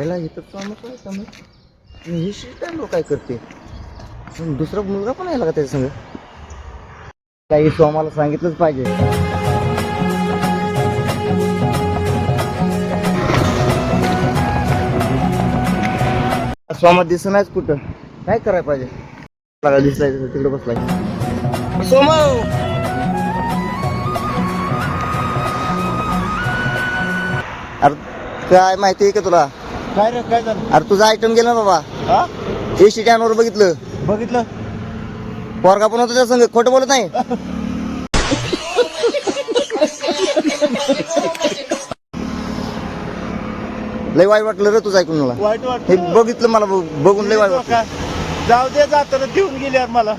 आईला इथं काम काय काम हे शिस्टम काय करते दुसरा मुलगा पण यायला का त्याच्या संग काही सोमाला सांगितलंच पाहिजे सोमा दिसणारच कुठं काय करायला पाहिजे लागा दिसलाय तिकडे बसलाय सोमा अरे काय माहिती आहे का तुला काय रे काय झालं अरे तुझा आयटम गेला ना बाबा हा एसी स्टँडवर बघितलं बघितलं पोरगा पण होता त्या संग खोटं बोलत नाही लय वाईट वाटलं रे तुझं ऐकून मला वाईट हे वाटत बघितलं मला बघून लय वाईट वाटलं जाऊ दे जाताना देऊन गेल्यावर मला